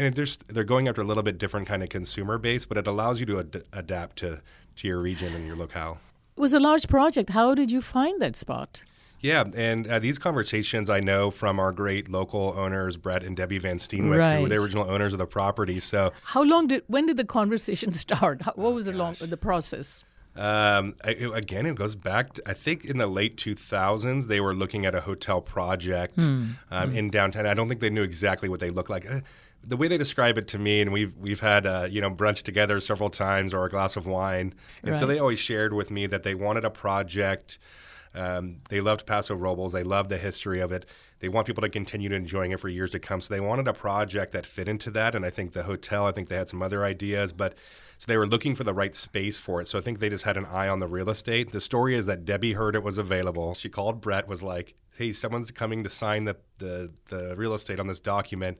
they're going after a little bit different kind of consumer base, but it allows you to adapt to your region and your locale. It was a large project. How did you find that spot? Yeah, and these conversations I know from our great local owners, Brett and Debbie Van Steenwyk, who were the original owners of the property. So, when did the conversation start? What was the process? It goes back to, I think in the late 2000s, they were looking at a hotel project in downtown. I don't think they knew exactly what they looked like. The way they describe it to me, and we've had brunch together several times or a glass of wine, and so they always shared with me that they wanted a project. They loved Paso Robles. They loved the history of it. They want people to continue enjoying it for years to come. So they wanted a project that fit into that. And I think the hotel, they had some other ideas, but so they were looking for the right space for it. So I think they just had an eye on the real estate. The story is that Debbie heard it was available. She called Brett, was like, hey, someone's coming to sign the real estate on this document.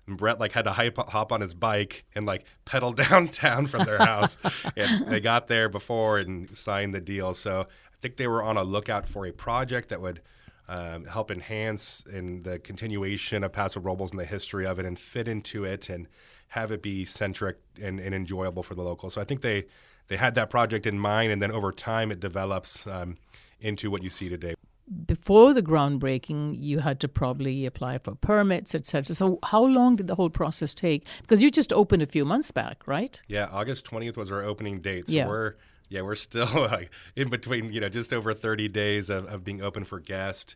And Brett had to hop on his bike and pedal downtown from their house. And they got there before and signed the deal. So I think they were on a lookout for a project that would help enhance in the continuation of Paso Robles and the history of it and fit into it and have it be centric and enjoyable for the locals. So I think they had that project in mind, and then over time it develops into what you see today. Before the groundbreaking, you had to probably apply for permits, etc. So how long did the whole process take? Because you just opened a few months back, right? Yeah, August 20th was our opening date. So we're still in between, just over 30 days of being open for guests.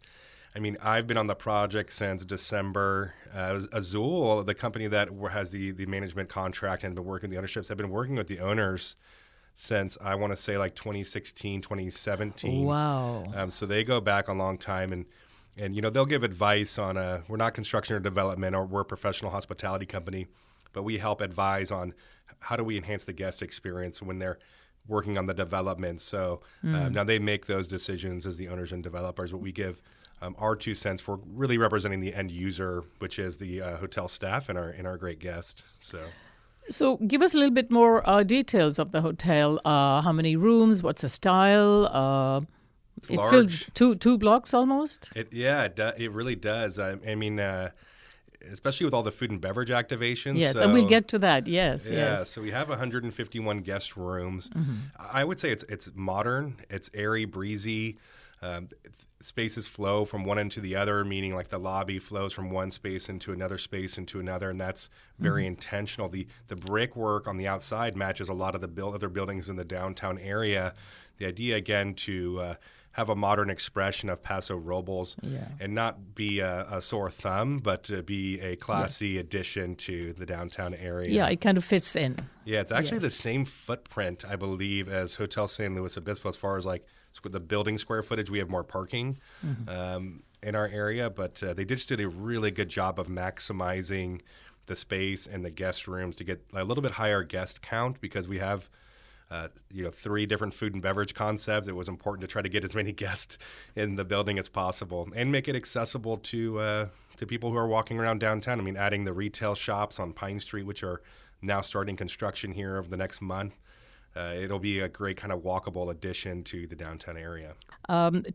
I mean, I've been on the project since December. Azul, the company that has the management contract and been working with the ownerships, have been working with the owners since, I want to say, 2016, 2017. Wow. So they go back a long time, and they'll give advice on we're not construction or development, or we're a professional hospitality company, but we help advise on how do we enhance the guest experience when they're working on the development. So now they make those decisions as the owners and developers, but we give our 2 cents for really representing the end user, which is the hotel staff and our great guest. So give us a little bit more details of the hotel. How many rooms? What's the style? It's it large. fills two blocks almost? It really does. I mean, especially with all the food and beverage activations. Yes, and we'll get to that. Yes. So we have 151 guest rooms. Mm-hmm. I would say it's modern. It's airy, breezy. Spaces flow from one end to the other, meaning the lobby flows from one space into another space into another, and that's very intentional. The brickwork on the outside matches a lot of the other buildings in the downtown area. The idea, again, to have a modern expression of Paso Robles and not be a sore thumb, but to be a classy addition to the downtown area. Yeah, it kind of fits in. Yeah, it's actually the same footprint, I believe, as Hotel San Luis Obispo as far as the building square footage. We have more parking in our area, but they just did a really good job of maximizing the space and the guest rooms to get a little bit higher guest count, because we have 3 different food and beverage concepts. It was important to try to get as many guests in the building as possible and make it accessible to people who are walking around downtown. I mean, adding the retail shops on Pine Street, which are now starting construction here over the next month. It'll be a great kind of walkable addition to the downtown area.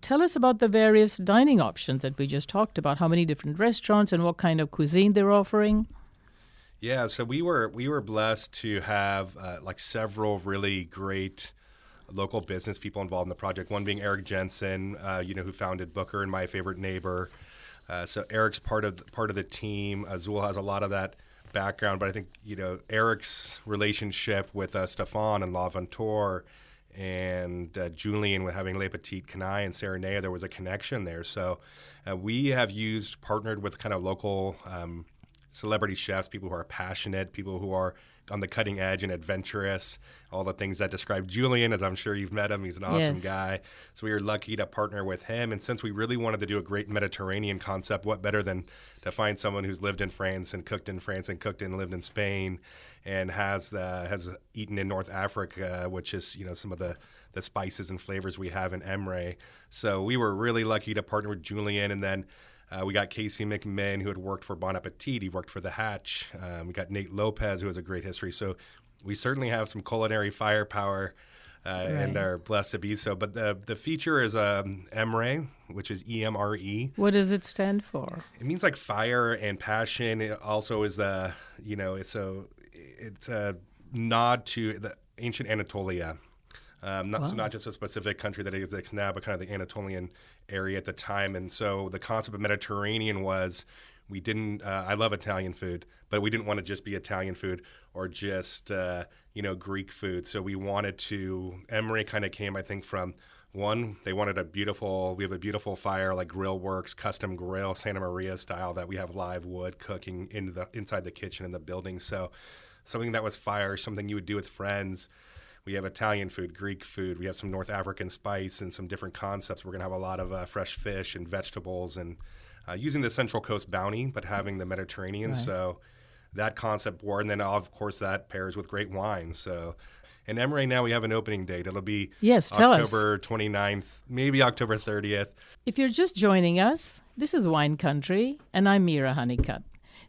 Tell us about the various dining options that we just talked about. How many different restaurants and what kind of cuisine they're offering? Yeah, so we were blessed to have several really great local business people involved in the project. One being Eric Jensen, who founded Booker and My Favorite Neighbor. So Eric's part of the team. Azul has a lot of that background, but I think Eric's relationship with Stefan and La Venture and Julian with having Le Petit Canaille and Serenea, there was a connection there. So we have partnered with kind of local celebrity chefs, people who are passionate, people who are on the cutting edge and adventurous, all the things that describe Julian, as I'm sure you've met him. He's an awesome guy. So we were lucky to partner with him. And since we really wanted to do a great Mediterranean concept, what better than to find someone who's lived in France and cooked in France and cooked and lived in Spain and has eaten in North Africa, which is, some of the spices and flavors we have in Emre. So we were really lucky to partner with Julian. And then we got Casey McMinn, who had worked for Bon Appetit. He worked for The Hatch. We got Nate Lopez, who has a great history. So we certainly have some culinary firepower and are blessed to be so. But the feature is Emre, which is EMRE. What does it stand for? It means like fire and passion. It also is it's a nod to the ancient Anatolia. So not just a specific country that exists now, but kind of the Anatolian area at the time. And so the concept of Mediterranean was we didn't I love Italian food, but we didn't want to just be Italian food or just, Greek food. So we wanted to, Emre kind of came, I think, from one, they wanted we have a beautiful fire, like Grill Works, custom grill, Santa Maria style, that we have live wood cooking inside the kitchen in the building. So something that was fire, something you would do with friends. We have Italian food, Greek food. We have some North African spice and some different concepts. We're going to have a lot of fresh fish and vegetables and using the Central Coast bounty, but having the Mediterranean. Right. So that concept bore. And then, of course, that pairs with great wine. So in Emre now we have an opening date. It'll be October 29th, maybe October 30th. If you're just joining us, this is Wine Country, and I'm Mira Honeycutt.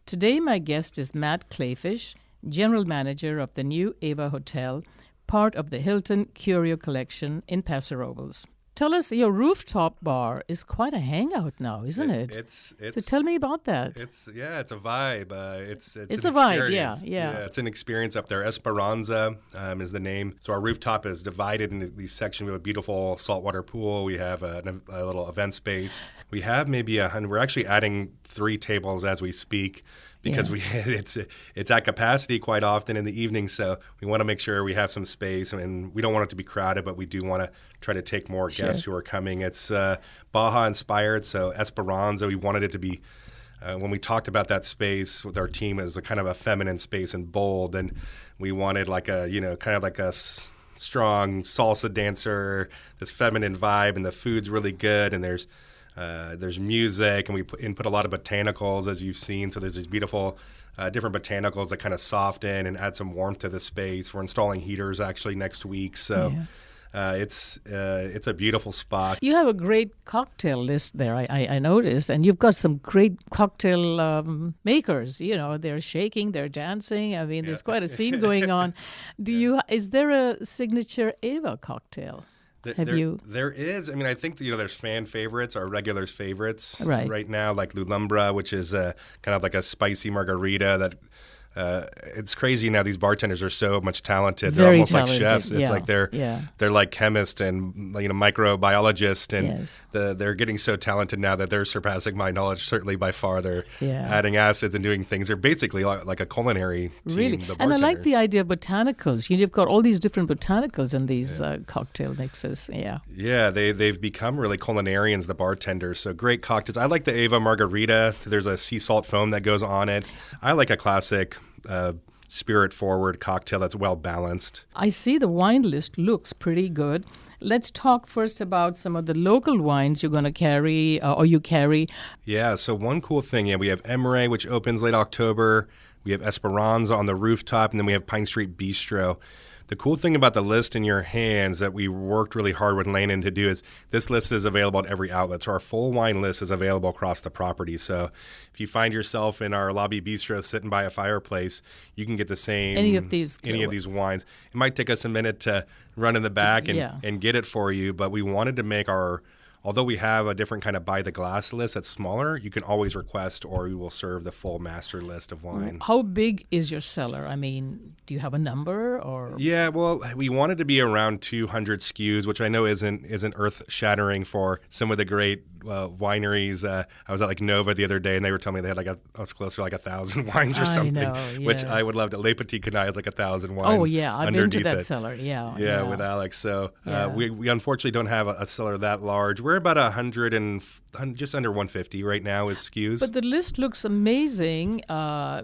Today my guest is Matt Kleefisch, General Manager of the new Ava Hotel, part of the Hilton Curio Collection in Paso Robles. Tell us, your rooftop bar is quite a hangout now, isn't it? So tell me about that. It's a vibe. It's a an vibe, experience. Yeah, it's an experience up there. Esperanza is the name. So our rooftop is divided into these sections. We have a beautiful saltwater pool. We have a little event space. We have maybe 100. We're actually adding 3 tables as we speak, because it's at capacity quite often in the evening. So we want to make sure we have some space, and we don't want it to be crowded, but we do want to try to take more guests who are coming. It's Baja inspired, so Esperanza. We wanted it to be, when we talked about that space with our team, as a kind of a feminine space and bold, and we wanted like a, kind of like a strong salsa dancer, this feminine vibe, and the food's really good, and there's music, and we input a lot of botanicals, as you've seen. So there's these beautiful different botanicals that kind of soften and add some warmth to the space. We're installing heaters actually next week. So it's a beautiful spot. You have a great cocktail list there, I noticed, and you've got some great cocktail makers. They're shaking, they're dancing. I mean, there's quite a scene going on. Is there a signature Ava cocktail? There is. I mean, I think there's fan favorites, our regulars' favorites right now, like Lulumbra, which is kind of like a spicy margarita that. It's crazy now. These bartenders are so much talented. They're almost like chefs. It's like they're like chemists and microbiologists, and they're getting so talented now that they're surpassing my knowledge. Certainly by far, they're adding acids and doing things. They're basically like a culinary team. Really, and I like the idea of botanicals. You've got all these different botanicals in these cocktail mixes. Yeah, they've become really culinarians, the bartenders. So great cocktails. I like the Ava margarita. There's a sea salt foam that goes on it. I like a classic spirit-forward cocktail that's well-balanced. I see the wine list looks pretty good. Let's talk first about some of the local wines you're going to carry, or you carry. Yeah, so one cool thing, we have Emre, which opens late October. We have Esperanza on the rooftop, and then we have Pine Street Bistro. The cool thing about the list in your hands that we worked really hard with Landon to do is this list is available at every outlet. So our full wine list is available across the property. So if you find yourself in our lobby bistro sitting by a fireplace, you can get the same any of these wines. It might take us a minute to run in the back and get it for you, but we wanted to make although we have a different kind of by the glass list that's smaller, you can always request, or we will serve the full master list of wine. How big is your cellar? I mean, do you have a number or? Yeah, well, we wanted to be around 200 SKUs, which I know isn't earth-shattering for some of the great wineries. I was at like Nova the other day, and they were telling me they had I was close to like 1,000 wines or something, which I would love to. Le Petit Canaille is like 1,000 wines. Oh yeah, I've been to that it. cellar. Yeah, with Alex. So we unfortunately don't have a cellar that large. We're about 100 and just under 150 right now with SKUs. But the list looks amazing. I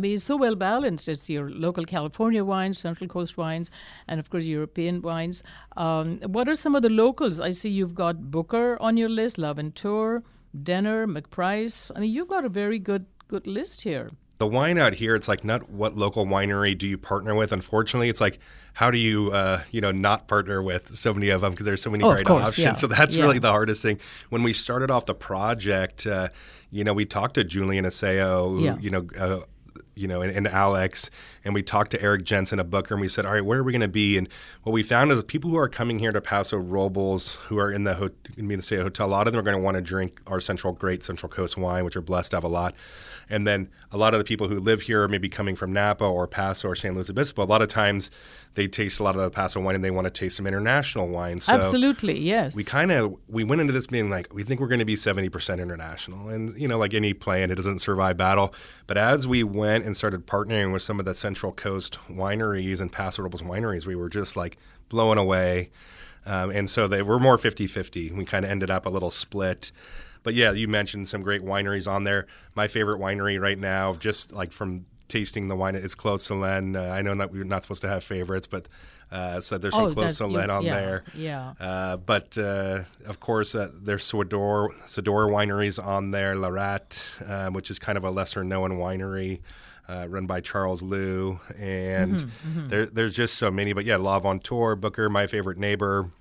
mean, it's so well balanced. It's your local California wines, Central Coast wines, and of course European wines. What are some of the locals? I see you've got Booker on your list, Love and Tour, Denner, McPrice. I mean, you've got a very good list here. The wine out here, it's like not what local winery do you partner with. Unfortunately, it's like how do you not partner with so many of them because there's so many great options. Yeah. So that's really the hardest thing. When we started off the project, we talked to Julian Aseo, and Alex, and we talked to Eric Jensen, a booker, and we said, all right, where are we going to be? And what we found is people who are coming here to Paso Robles, who are in the hotel, a lot of them are going to want to drink our great Central Coast wine, which are blessed to have a lot. And then a lot of the people who live here are maybe coming from Napa or Paso or San Luis Obispo. A lot of times they taste a lot of the Paso wine and they want to taste some international wine. So absolutely, yes. We went into this being like, we think we're going to be 70% international. And, like any plant, it doesn't survive battle. But as we went and started partnering with some of the Central Coast wineries and Paso Robles wineries, we were just like blown away. And so they were more 50-50. We kind of ended up a little split. But yeah, you mentioned some great wineries on there. My favorite winery right now, just like from tasting the wine, is Clos Solène. I know that we're not supposed to have favorites, but so there's some Clos Solène on there. Yeah. But of course, there's Sador wineries on there, Larat, which is kind of a lesser known winery. Run by Charles Liu, and there's just so many. But yeah, L'Aventure, Booker, My Favorite Neighbor,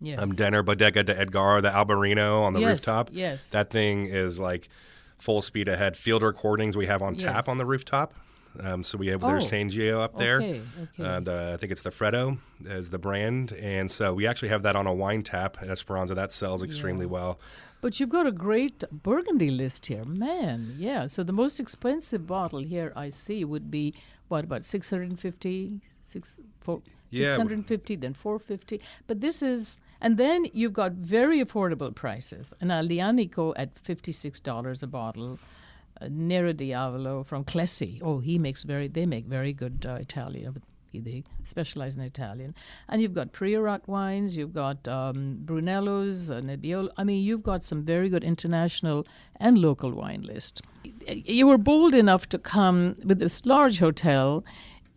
Denner, Bodega de Edgar, the Albarino on the rooftop. Yes, that thing is like full speed ahead. Field recordings we have on tap on the rooftop. So we have there's San Gio up there. Okay. I think it's the Freddo is the brand, and so we actually have that on a wine tap at Esperanza. That sells extremely well. But you've got a great Burgundy list here, man. Yeah. So the most expensive bottle here I see would be about 650, 650, then 450. But this is, and then you've got very affordable prices. An Aldianico at $56 a bottle. Nero Diavolo from Clessi. They make very good Italian. They specialize in Italian. And you've got Priorat wines, you've got Brunello's, Nebbiolo. I mean, you've got some very good international and local wine list. You were bold enough to come with this large hotel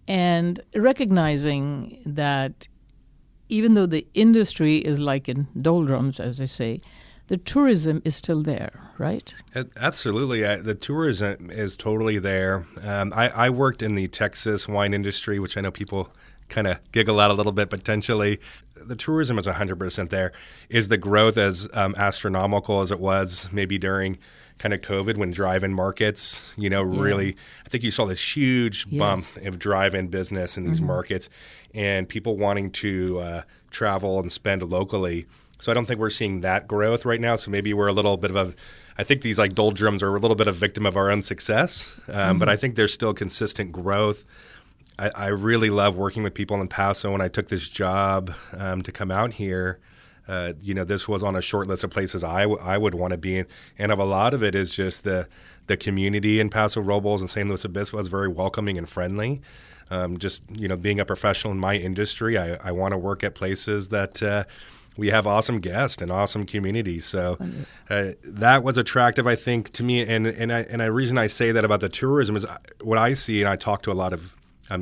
and recognizing that even though the industry is like in doldrums, as they say, the tourism is still there, right? Absolutely. The tourism is totally there. I worked in the Texas wine industry, which I know people kind of giggle at a little bit potentially. The tourism is 100% there. Is the growth as astronomical as it was maybe during kind of COVID when drive-in markets, really, I think you saw this huge bump of drive-in business in these markets and people wanting to travel and spend locally. So I don't think we're seeing that growth right now. So maybe we're a little bit of I think these like doldrums are a little bit of a victim of our own success. But I think there's still consistent growth. I really love working with people in Paso. When I took this job to come out here, this was on a short list of places I would want to be in. And a lot of it is just the community in Paso Robles and San Luis Obispo is very welcoming and friendly. Being a professional in my industry, I want to work at places that we have awesome guests and awesome communities. So that was attractive, I think, to me. And the reason I say that about the tourism is what I see, and I talk to a lot of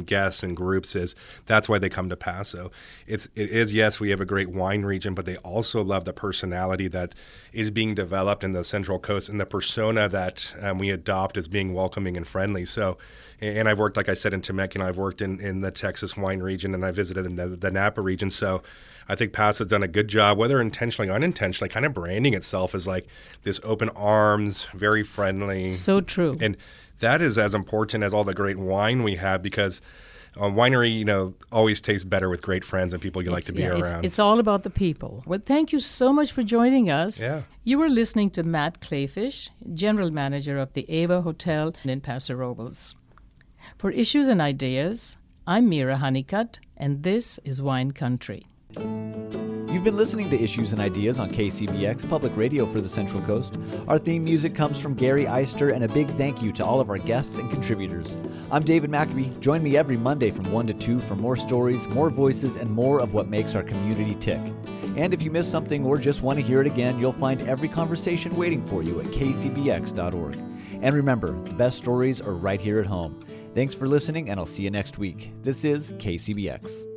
guests and groups, is that's why they come to Paso. It is, yes, we have a great wine region, but they also love the personality that is being developed in the Central Coast and the persona that we adopt as being welcoming and friendly. So, and I've worked, like I said, in Temecula, I've worked in the Texas wine region, and I visited in the Napa region. So I think Paso's done a good job, whether intentionally or unintentionally, kind of branding itself as like this open arms, very friendly. So true. And that is as important as all the great wine we have, because a winery, always tastes better with great friends and people you like to be around. It's all about the people. Well, thank you so much for joining us. Yeah. You were listening to Matt Kleefisch, General Manager of the Ava Hotel in Paso Robles. For Issues and Ideas, I'm Mira Honeycutt, and this is Wine Country. You've been listening to Issues and Ideas on KCBX, public radio for the Central Coast. Our theme music comes from Gary Eister, and a big thank you to all of our guests and contributors. I'm David McAbee. Join me every Monday from 1 to 2 for more stories, more voices, and more of what makes our community tick. And if you missed something or just want to hear it again, you'll find every conversation waiting for you at kcbx.org. And remember, the best stories are right here at home. Thanks for listening, and I'll see you next week. This is KCBX.